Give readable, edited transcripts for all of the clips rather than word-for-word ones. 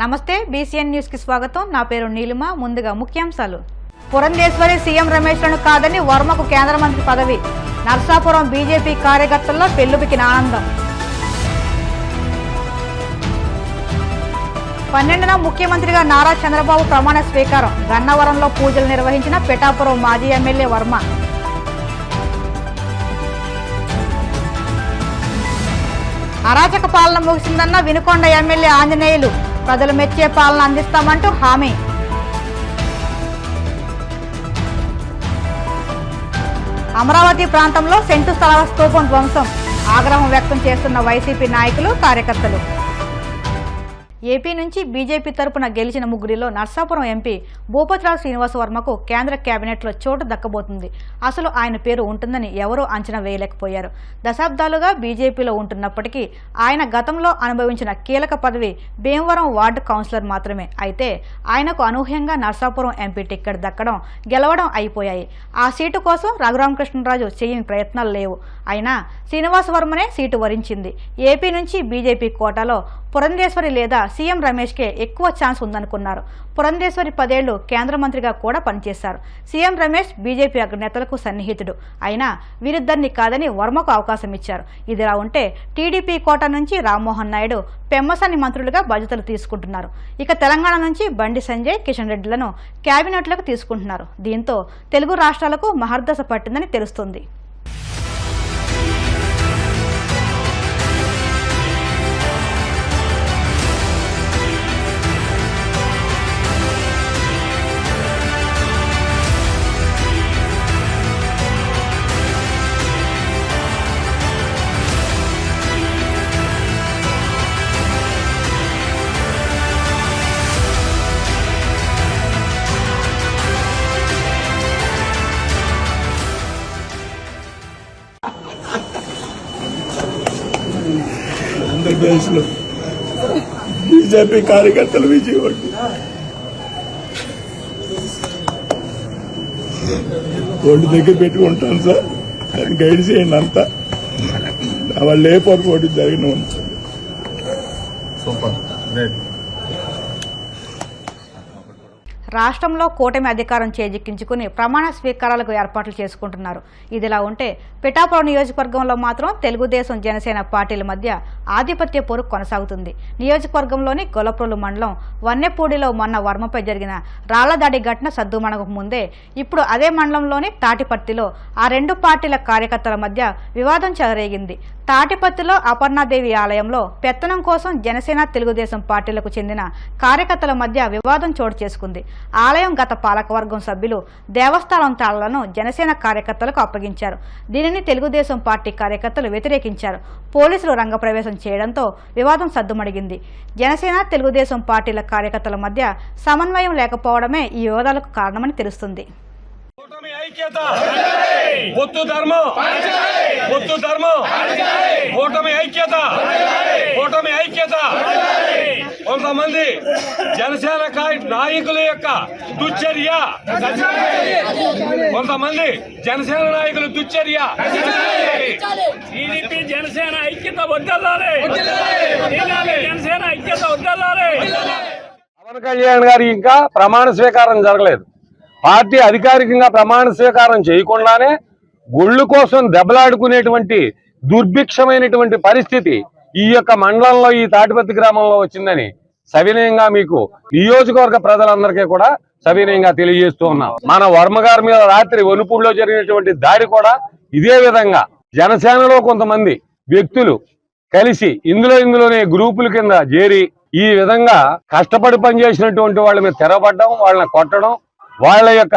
నమస్తే BCN news కి స్వాగతం. నా పేరు నీలిమ. ముందుగా ముఖ్యాంశాలు. పురంధేశ్వరి సీఎం రమేష్లను కాదని వర్మకు కేంద్ర మంత్రి పదవి. నర్సాపురం బీజేపీ కార్యకర్తల్లో పెళ్లుబికిన ఆనందం. 12న ముఖ్యమంత్రిగా నారా చంద్రబాబు ప్రమాణ స్వీకారం. గన్నవరంలో పూజలు నిర్వహించిన పిఠాపురం మాజీ ఎమ్మెల్యే వర్మ. అరాచక పాలన ముగిసిందన్న వినుకొండ ఎమ్మెల్యే ఆంజనేయులు. ప్రజలు మెచ్చే పాలన అందిస్తామంటూ హామీ. అమరావతి ప్రాంతంలో సెంటు స్థలాల స్తూపం ధ్వంసం. ఆగ్రహం వ్యక్తం చేస్తున్న వైసీపీ నాయకులు, కార్యకర్తలు. ఏపీ నుంచి బీజేపీ తరపున గెలిచిన ముగ్గురిలో నర్సాపురం ఎంపీ భూపతిరాజు శ్రీనివాస వర్మకు కేంద్ర కేబినెట్లో చోటు దక్కబోతుంది. అసలు ఆయన పేరు ఉంటుందని ఎవరూ అంచనా వేయలేకపోయారు. దశాబ్దాలుగా బీజేపీలో ఉంటున్నప్పటికీ ఆయన గతంలో అనుభవించిన కీలక పదవి భీమవరం వార్డు కౌన్సిలర్ మాత్రమే. అయితే ఆయనకు అనూహ్యంగా నర్సాపురం ఎంపీ టిక్కెట్ దక్కడం, గెలవడం అయిపోయాయి. ఆ సీటు కోసం రఘురామకృష్ణరాజు చేయని ప్రయత్నాలు లేవు. అయినా శ్రీనివాస వర్మనే సీటు వరించింది. ఏపీ నుంచి బీజేపీ కోటాలో పురంధేశ్వరి లేదా సీఎం రమేష్కే ఎక్కువ ఛాన్స్ ఉందనుకున్నారు. పురంధేశ్వరి 10 ఏళ్లు కేంద్ర మంత్రిగా కూడా పనిచేశారు. సీఎం రమేష్ బీజేపీ అగ్రనేతలకు సన్నిహితుడు. అయినా వీరిద్దరిని కాదని వర్మకు అవకాశం ఇచ్చారు. ఇదిలా ఉంటే టీడీపీ కోట నుంచి రామ్మోహన్ నాయుడు, పెమ్మసాని మంత్రులుగా బాధ్యతలు తీసుకుంటున్నారు. ఇక తెలంగాణ నుంచి బండి సంజయ్, కిషన్ రెడ్డిలను కేబినెట్లకు తీసుకుంటున్నారు. దీంతో తెలుగు రాష్ట్రాలకు మహర్దశ పట్టిందని తెలుస్తుంది. ఆంధ్రప్రదేశ్లో బీజేపీ కార్యకర్తలు విజయవాడ ఒళ్ళు దగ్గర పెట్టుకుంటాను సార్. దాన్ని గైడ్ చేయండి అంతా. వాళ్ళు ఏ పొరపాటు జరిగిన రాష్ట్రంలో కూటమి అధికారం చేజిక్కించుకుని ప్రమాణ స్వీకారాలకు ఏర్పాట్లు చేసుకుంటున్నారు. ఇదిలా ఉంటే పిఠాపురం నియోజకవర్గంలో మాత్రం తెలుగుదేశం, జనసేన పార్టీల మధ్య ఆధిపత్య పోరు కొనసాగుతుంది. నియోజకవర్గంలోని గొల్లప్రోలు మండలం వన్నెపూడిలో మొన్న వర్మపై జరిగిన రాళ్లదాడి ఘటన సద్దుమణగకు ముందే ఇప్పుడు అదే మండలంలోని తాటిపర్తిలో ఆ రెండు పార్టీల కార్యకర్తల మధ్య వివాదం చెలరేగింది. తాటిపత్తిలో అపర్ణాదేవి ఆలయంలో పెత్తనం కోసం జనసేన, తెలుగుదేశం పార్టీలకు చెందిన కార్యకర్తల మధ్య వివాదం చోటు చేసుకుంది. ఆలయం గత పాలకవర్గం సభ్యులు దేవస్థానం తాళాలను జనసేన కార్యకర్తలకు అప్పగించారు. దీనిని తెలుగుదేశం పార్టీ కార్యకర్తలు వ్యతిరేకించారు. పోలీసులు రంగప్రవేశం చేయడంతో వివాదం సద్దుమణిగింది. జనసేన, తెలుగుదేశం పార్టీల కార్యకర్తల మధ్య సమన్వయం లేకపోవడమే ఈ వివాదాలకు కారణమని తెలుస్తుంది. కొంతమంది జనసేన నాయకుల యొక్క దుశ్చర్య, కొంతమంది జనసేన నాయకులు దుశ్చర్య. టీడీపీ జనసేన ఐక్యత వదలాలి, జనసేన ఐక్యత వదలాలి. పవన్ కళ్యాణ్ గారి ఇంకా ప్రమాణ స్వీకారం జరగలేదు. పార్టీ అధికారికంగా ప్రమాణ స్వీకారం చేయకుండానే గుళ్ళు కోసం దెబ్బలాడుకునేటువంటి దుర్భిక్షమైనటువంటి పరిస్థితి ఈ యొక్క మండలంలో, ఈ తాటిపత్తి గ్రామంలో వచ్చిందని సవినయంగా మీకు నియోజకవర్గ ప్రజలందరికీ కూడా సవినయంగా తెలియజేస్తూ ఉన్నాం. మన వర్మ గారి మీద రాత్రి వనుపూడిలో జరిగినటువంటి దాడి కూడా ఇదే విధంగా జనసేనలో కొంతమంది వ్యక్తులు కలిసి ఇందులోనే గ్రూపుల కింద చేరి ఈ విధంగా కష్టపడి పనిచేసినటువంటి వాళ్ళ మీద తెరబడ్డం, వాళ్ళని కొట్టడం, వాళ్ళ యొక్క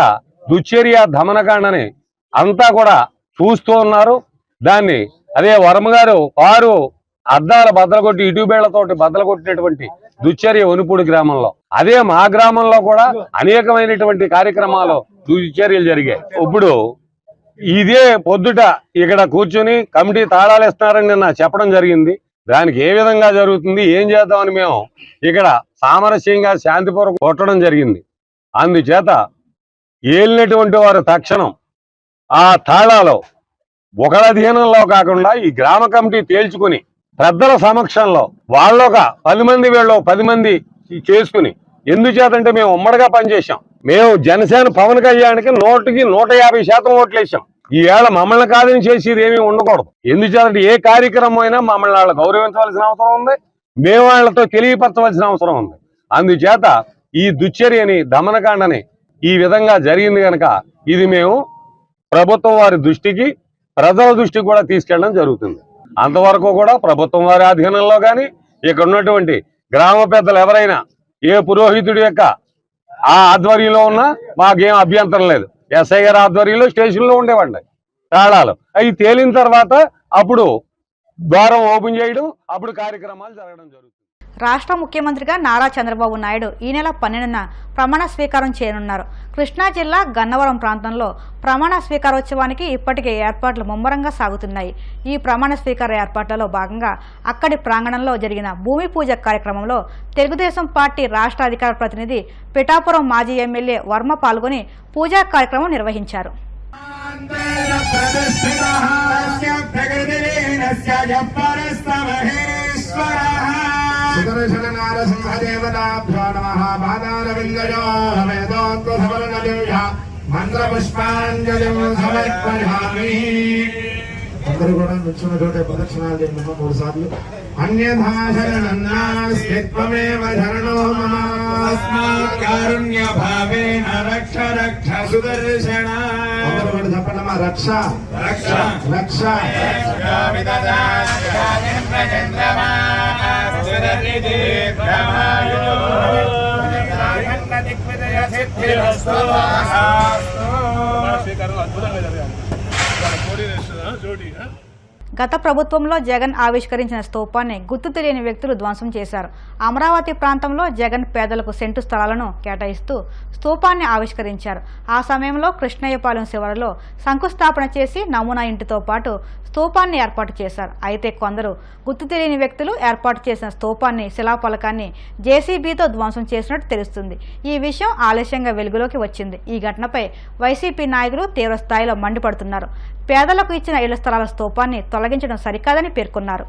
దుశ్చర్య దమనకాండని అంతా కూడా చూస్తూ ఉన్నారు. దాన్ని అదే వర్మ గారు వారు అద్దాల బద్దలకొట్టి, ఇటుబేళ్లతోటి బద్దలకొట్టినటువంటి దుశ్చర్య వనుపూడి గ్రామంలో, అదే మా గ్రామంలో కూడా అనేకమైనటువంటి కార్యక్రమాలు, దుశ్చర్యలు జరిగాయి. ఇప్పుడు ఇదే పొద్దుట ఇక్కడ కూర్చుని కమిటీ తాళాలు ఇస్తున్నారని నిన్న చెప్పడం జరిగింది. దానికి ఏ విధంగా జరుగుతుంది, ఏం చేద్దామని మేము ఇక్కడ సామరస్యంగా శాంతిపూర్వకం కొట్టడం జరిగింది. అందుచేత ఏలినటువంటి వారు తక్షణం ఆ తాళాలు ఒకళ్ళ అధీనంలో కాకుండా ఈ గ్రామ కమిటీ తేల్చుకుని పెద్దల సమక్షంలో వాళ్ళొక 10 మంది వీళ్ళు 10 మంది చేసుకుని, ఎందుచేతంటే మేము ఉమ్మడిగా పనిచేసాం. మేము జనసేన పవన్ కళ్యాణ్కి 150% ఓట్లు వేసాం. ఈవేళ మమ్మల్ని కాదని చేసేది ఏమీ ఉండకూడదు. ఎందుచేతంటే ఏ కార్యక్రమం అయినా మమ్మల్ని వాళ్ళు గౌరవించవలసిన అవసరం ఉంది, మేము వాళ్ళతో తెలియపరచవలసిన అవసరం ఉంది. అందుచేత ఈ దుశ్చర్యని, దమనకాండని ఈ విధంగా జరిగింది కనుక ఇది మేము ప్రభుత్వం వారి దృష్టికి, ప్రజల దృష్టికి కూడా తీసుకెళ్ళడం జరుగుతుంది. అంతవరకు కూడా ప్రభుత్వం వారి అధీనంలో కానీ, ఇక్కడ ఉన్నటువంటి గ్రామ పెద్దలు ఎవరైనా ఏ పురోహితుడి యొక్క ఆ ఆధ్వర్యంలో ఉన్నా మాకేం అభ్యంతరం లేదు. ఎస్ఐ గారి ఆధ్వర్యంలో స్టేషన్లో ఉండేవాడి తేడాలు అవి తేలిన తర్వాత అప్పుడు ద్వారం ఓపెన్ చేయడం, అప్పుడు కార్యక్రమాలు జరగడం జరుగుతుంది. రాష్ట్ర ముఖ్యమంత్రిగా నారా చంద్రబాబు నాయుడు ఈ నెల 12న ప్రమాణ స్వీకారం చేయనున్నారు. కృష్ణా జిల్లా గన్నవరం ప్రాంతంలో ప్రమాణ స్వీకారోత్సవానికి ఇప్పటికే ఏర్పాట్లు ముమ్మరంగా సాగుతున్నాయి. ఈ ప్రమాణ స్వీకార ఏర్పాట్లలో భాగంగా అక్కడి ప్రాంగణంలో జరిగిన భూమి పూజ కార్యక్రమంలో తెలుగుదేశం పార్టీ రాష్ట్ర అధికార ప్రతినిధి పిఠాపురం మాజీ ఎమ్మెల్యే వర్మ పాల్గొని పూజా కార్యక్రమం నిర్వహించారు. సుదర్శన నారసింహదేవతాభ్యో నమః. పాదారవిందయో వేదోక్తసవర్ణదివ్య మంత్రపుష్పాంజలిం సమర్పయామి. అందరూ కూడా నిల్చున్న చోటే ప్రదక్షిణాలు చేయండి 3 సార్లు. అన్యథా శరణం నాస్తి త్వమేవ శరణో మమ. తస్మాత్ కారుణ్య భావేన రక్ష రక్ష సుదర్శన. అందరూ కూడా చెప్పండమ్మా, రక్ష రక్ష రక్ష. గత ప్రభుత్వంలో జగన్ ఆవిష్కరించిన స్తూపాన్ని గుర్తు తెలియని వ్యక్తులు ధ్వంసం చేశారు. అమరావతి ప్రాంతంలో జగన్ పేదలకు సెంటు స్థలాలను కేటాయిస్తూ స్తూపాన్ని ఆవిష్కరించారు. ఆ సమయంలో కృష్ణయ్యపాలెం శివారులో శంకుస్థాపన చేసి నమూనా ఇంటితో పాటు స్తూపాన్ని ఏర్పాటు చేశారు. అయితే కొందరు గుర్తు తెలియని వ్యక్తులు ఏర్పాటు చేసిన స్తూపాన్ని, శిలాఫలకాన్ని జేసీబీతో ధ్వంసం చేసినట్టు తెలుస్తుంది. ఈ విషయం ఆలస్యంగా వెలుగులోకి వచ్చింది. ఈ ఘటనపై వైసీపీ నాయకులు తీవ్ర స్థాయిలో మండిపడుతున్నారు. పేదలకు ఇచ్చిన ఇళ్ల స్థలాల స్తూపాన్ని తొలగించడం సరికాదని పేర్కొన్నారు.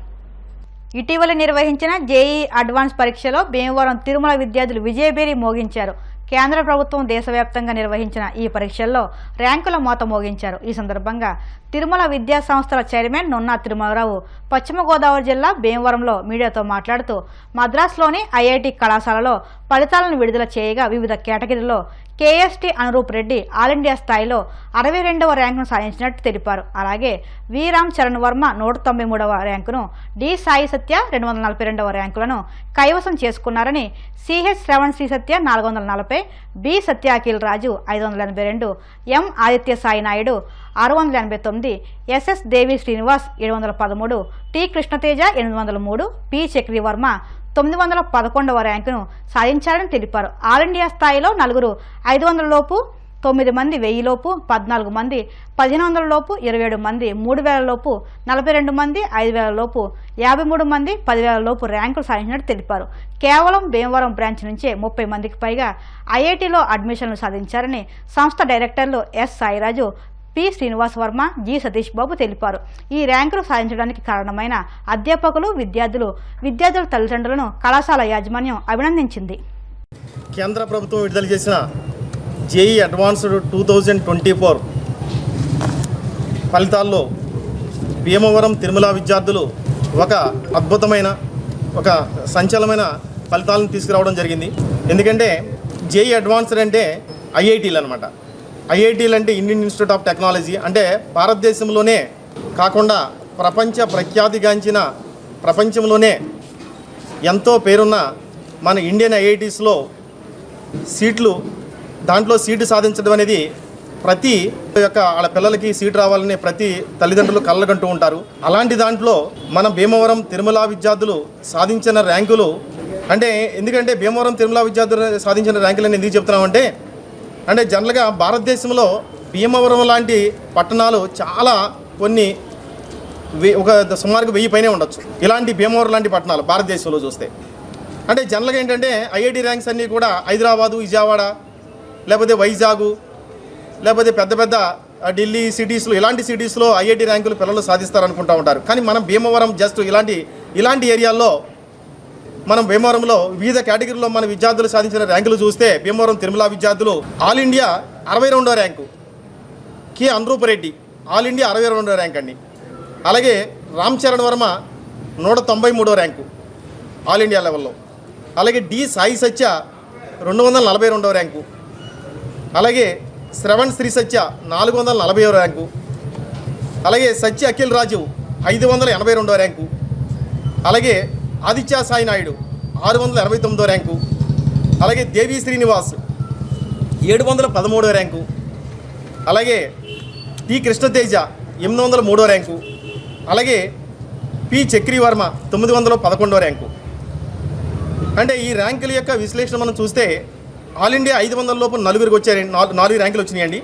ఇటీవల నిర్వహించిన జేఈ అడ్వాన్స్ పరీక్షలో భీమవరం తిరుమల విద్యార్థులు విజయభేరి మోగించారు. కేంద్ర ప్రభుత్వం దేశవ్యాప్తంగా నిర్వహించిన ఈ పరీక్షల్లో ర్యాంకుల మోత మోగించారు. ఈ సందర్భంగా తిరుమల విద్యా సంస్థల చైర్మన్ నున్నా తిరుమలరావు పశ్చిమ గోదావరి జిల్లా భీమవరంలో మీడియాతో మాట్లాడుతూ మద్రాసులోని ఐఐటి కళాశాలలో ఫలితాలను విడుదల చేయగా వివిధ కేటగిరీల్లో KST Anuroop Reddy all India స్థాయిలో 62వ ర్యాంకును సాధించినట్టు తెలిపారు. అలాగే వి రామ్ చరణ్ వర్మ 193వ ర్యాంకును, డి సాయి సత్య 242వ ర్యాంకులను కైవసం చేసుకున్నారని, CH Shravan Sri Satya 440, B Satya Akhil Raju 582, M Aditya Sai Naidu 689, SS Devi Srinivas 713, T Krishnateja 803, P Chakri Varma 911వ ర్యాంకును సాధించారని తెలిపారు. ఆల్ ఇండియా స్థాయిలో 4 500 లోపు, 9 మంది 1000 లోపు, 14 మంది 1500 లోపు, 27 మంది 3000 లోపు, 42 మంది 5000 లోపు, 53 మంది 10,000 లోపు ర్యాంకులు సాధించినట్టు తెలిపారు. కేవలం భీమవరం బ్రాంచ్ నుంచే 30 మందికి పైగా ఐఐటీలో అడ్మిషన్లు సాధించారని సంస్థ డైరెక్టర్లు S Sairaju, P Srinivas Varma, G Satish Babu తెలిపారు. ఈ ర్యాంకులు సాధించడానికి కారణమైన అధ్యాపకులు, విద్యార్థుల తల్లిదండ్రులను కళాశాల యాజమాన్యం అభినందించింది. కేంద్ర ప్రభుత్వం విడుదల చేసిన జేఈ అడ్వాన్స్డ్ 2024 ఫలితాల్లో భీమవరం తిరుమల విద్యార్థులు ఒక అద్భుతమైన, ఒక సంచలనమైన ఫలితాలను తీసుకురావడం జరిగింది. ఎందుకంటే జేఈ అడ్వాన్స్డ్ అంటే ఐఐటీలు అనమాట. ఐఐటీలు అంటే ఇండియన్ ఇన్స్టిట్యూట్ ఆఫ్ టెక్నాలజీ. అంటే భారతదేశంలోనే కాకుండా ప్రఖ్యాతిగాంచిన, ప్రపంచంలోనే ఎంతో పేరున్న మన ఇండియన్ ఐఐటీస్లో దాంట్లో సీటు సాధించడం అనేది ప్రతి వాళ్ళ పిల్లలకి సీటు రావాలని ప్రతి తల్లిదండ్రులు కళ్ళగంటూ ఉంటారు. అలాంటి దాంట్లో మన భీమవరం తిరుమల విద్యార్థులు సాధించిన ర్యాంకులు అంటే, ఎందుకంటే భీమవరం తిరుమల విద్యార్థులు సాధించిన ర్యాంకులని ఎందుకు చెప్తున్నామంటే, అంటే జనరల్గా భారతదేశంలో భీమవరం లాంటి పట్టణాలు చాలా ఒక సుమారుగా 1000 పైనే ఉండొచ్చు. ఇలాంటి భీమవరం లాంటి పట్టణాలు భారతదేశంలో చూస్తే అంటే జనరల్గా ఏంటంటే ఐఐటి ర్యాంక్స్ అన్నీ కూడా హైదరాబాదు, విజయవాడ, లేకపోతే వైజాగు, లేకపోతే పెద్ద ఢిల్లీ సిటీస్లో, ఇలాంటి సిటీస్లో ఐఐటి ర్యాంకులు పిల్లలు సాధిస్తారనుకుంటూ ఉంటారు. కానీ మనం భీమవరం జస్ట్ ఇలాంటి ఏరియాల్లో మనం భీమవరంలో వివిధ కేటగిరీలో మన విద్యార్థులు సాధించిన ర్యాంకులు చూస్తే భీమవరం తిరుమల విద్యార్థులు ఆల్ ఇండియా 62వ rank, K Anuroop Reddy all India 62వ ర్యాంక్ అండి. అలాగే రామ్ చరణ్ వర్మ 193వ ర్యాంకు ఆల్ ఇండియా లెవెల్లో. అలాగే డి సాయి సత్య 242వ ర్యాంకు. అలాగే శ్రవణ్ శ్రీ సత్య 440వ ర్యాంకు. అలాగే సత్య అఖిల్ రాజు 582వ ర్యాంకు. అలాగే ఆదిత్య సాయి నాయుడు 689వ ర్యాంకు. అలాగే దేవి శ్రీనివాస్ 713వ ర్యాంకు. అలాగే టి కృష్ణతేజ 803వ ర్యాంకు. అలాగే పి చక్రీవర్మ 911వ ర్యాంకు. అంటే ఈ ర్యాంకుల యొక్క విశ్లేషణ మనం చూస్తే ఆల్ ఇండియా 500 లోపు 4 వచ్చారండి, 4 ర్యాంకులు వచ్చినాయండి.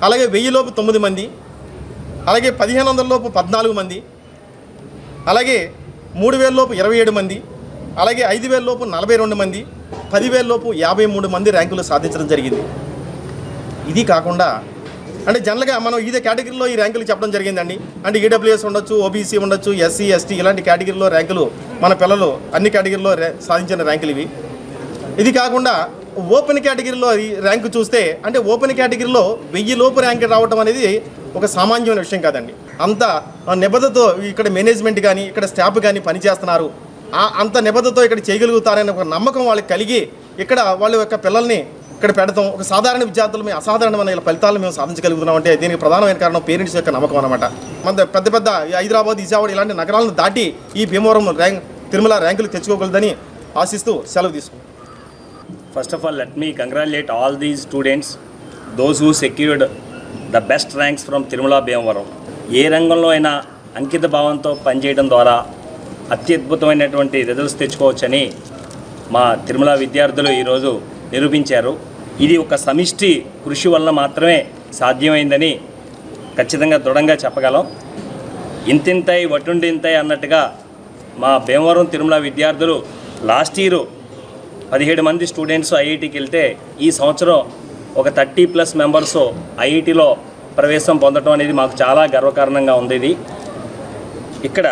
అలాగే 1000 లోపు 9 మంది. అలాగే 1500 లోపు 14 మంది. అలాగే 3000 లోపు 27 మంది. అలాగే 5000 లోపు 42 మంది. 10,000 లోపు 53 మంది ర్యాంకులు సాధించడం జరిగింది. ఇది కాకుండా అంటే జనరల్గా మనం ఇదే కేటగిరీలో ఈ ర్యాంకులు చెప్పడం జరిగిందండి. అంటే ఈడబ్ల్యూఎస్ ఉండొచ్చు, ఓబీసీ ఉండొచ్చు, ఎస్సీ ఎస్టీ ఇలాంటి కేటగిరీలో ర్యాంకులు మన పిల్లలు అన్ని కేటగిరీలో సాధించిన ర్యాంకులు ఇవి. ఇది కాకుండా ఓపెన్ కేటగిరీలో ఈ ర్యాంకు చూస్తే అంటే ఓపెన్ కేటగిరీలో 1000 లోపు ర్యాంక్ రావడం అనేది ఒక సామాన్యమైన విషయం కాదండి. అంత నిబద్ధతతో ఇక్కడ మేనేజ్మెంట్ కానీ ఇక్కడ స్టాఫ్ కానీ పనిచేస్తున్నారు. అంత నిబద్ధతతో ఇక్కడ చేయగలుగుతారనే ఒక నమ్మకం వాళ్ళకి కలిగి ఇక్కడ వాళ్ళ యొక్క పిల్లల్ని ఇక్కడ పెడతాం. ఒక సాధారణ విద్యార్థులు మేము అసాధారణమైన ఫలితాలను మేము సాధించగలుగుతున్నాం అంటే దీనికి ప్రధానమైన కారణం పేరెంట్స్ యొక్క నమ్మకం అనమాట. మన పెద్ద పెద్ద హైదరాబాద్, విజయవాడ ఇలాంటి నగరాలను దాటి ఈ భీమవరం తిరుమల ర్యాంకులు తెచ్చుకోగలదని ఆశిస్తూ సెలవు తీసుకుంటాం. First of all, let me congratulate all these students, those who secured the best ranks from Tirumala Bhimavaram. ఏ రంగంలో అయినా అంకిత భావంతో పనిచేయడం ద్వారా అత్యద్భుతమైనటువంటి రిజల్ట్స్ తెచ్చుకోవచ్చని మా తిరుమల విద్యార్థులు ఈరోజు నిరూపించారు. ఇది ఒక సమిష్టి కృషి వలన మాత్రమే సాధ్యమైందని ఖచ్చితంగా దృఢంగా చెప్పగలం. ఇంతింతై వటుండింతై అన్నట్టుగా మా భీమవరం తిరుమల విద్యార్థులు లాస్ట్ ఇయర్ 17 మంది స్టూడెంట్స్ ఐఐటికి వెళ్తే ఈ సంవత్సరం ఒక 30+ మెంబర్స్ ఐఐటిలో ప్రవేశం పొందడం అనేది మాకు చాలా గర్వకారణంగా ఉంది. ఇది ఇక్కడ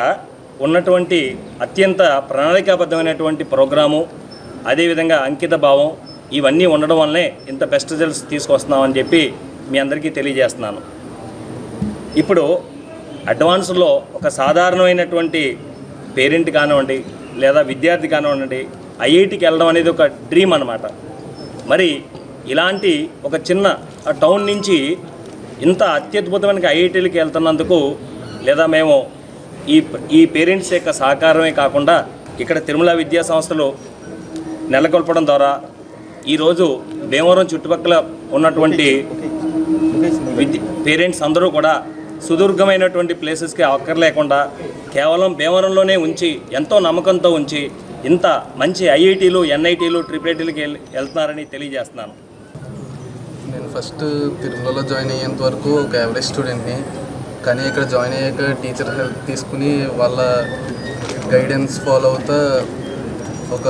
ఉన్నటువంటి అత్యంత ప్రణాళికాబద్ధమైనటువంటి ప్రోగ్రాము, అదేవిధంగా అంకిత భావం ఇవన్నీ ఉండడం వల్లనే ఇంత బెస్ట్ రిజల్ట్స్ తీసుకొస్తున్నామని చెప్పి మీ అందరికీ తెలియజేస్తున్నాను. ఇప్పుడు అడ్వాన్స్లో ఒక సాధారణమైనటువంటి పేరెంట్ కానివ్వండి లేదా విద్యార్థి కానివ్వండి ఐఐటికి వెళ్ళడం అనేది ఒక డ్రీమ్ అన్నమాట. మరి ఇలాంటి ఒక చిన్న టౌన్ నుంచి ఇంత అత్యద్భుతమైన ఐఐటీలకి వెళ్తున్నందుకు లేదా మేము ఈ పేరెంట్స్ యొక్క సహకారమే కాకుండా ఇక్కడ తిరుమల విద్యా సంస్థలు నెలకొల్పడం ద్వారా ఈరోజు భీమవరం చుట్టుపక్కల ఉన్నటువంటి పేరెంట్స్ అందరూ కూడా సుదీర్ఘమైనటువంటి ప్లేసెస్కి అక్కర్లేకుండా కేవలం భీమవరంలోనే ఉంచి ఎంతో నమ్మకంతో ఉంచి ఇంత మంచి ఐఐటీలు, ఎన్ఐటీలు, ట్రిపుల్ఐటీలకి వెళ్తున్నారని తెలియజేస్తున్నాను. నేను ఫస్ట్ తిరుమలలో జాయిన్ అయ్యేంత వరకు ఒక యావరేజ్ స్టూడెంట్ని, కానీ ఇక్కడ జాయిన్ అయ్యాక టీచర్ హెల్ప్ తీసుకుని వాళ్ళ గైడెన్స్ ఫాలో అవుతా ఒక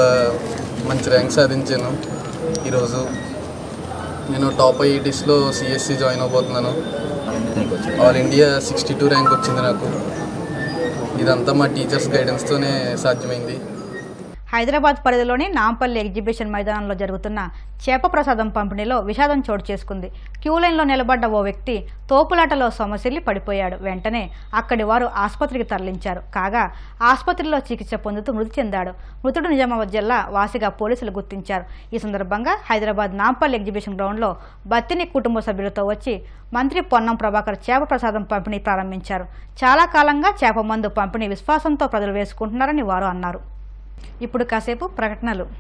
మంచి ర్యాంక్ సాధించాను. ఈరోజు నేను టాప్ ఐఐటీస్లో సిఎస్సి జాయిన్ అవబోతున్నాను. ఆల్ ఇండియా 62 ర్యాంక్ వచ్చింది నాకు. ఇదంతా మా టీచర్స్ గైడెన్స్తోనే సాధ్యమైంది. హైదరాబాద్ పరిధిలోని నాంపల్లి ఎగ్జిబిషన్ మైదానంలో జరుగుతున్న చేప ప్రసాదం పంపిణీలో విషాదం చోటు చేసుకుంది. క్యూ లైన్లో నిలబడ్డ ఓ వ్యక్తి తోపులాటలో సొమ్మసిల్లి పడిపోయాడు. వెంటనే అక్కడి వారు ఆసుపత్రికి తరలించారు. కాగా ఆసుపత్రిలో చికిత్స పొందుతూ మృతి చెందాడు. మృతుడు నిజామాబాద్ జిల్లా వాసిగా పోలీసులు గుర్తించారు. ఈ సందర్భంగా హైదరాబాద్ నాంపల్లి ఎగ్జిబిషన్ గ్రౌండ్లో బత్తిని కుటుంబ సభ్యులతో వచ్చి మంత్రి పొన్నం ప్రభాకర్ చేప ప్రసాదం పంపిణీ ప్రారంభించారు. చాలా కాలంగా చేప మందు పంపిణీ విశ్వాసంతో ప్రజలు వేసుకుంటున్నారని వారు అన్నారు. ఇప్పుడు కాసేపు ప్రకటనలు.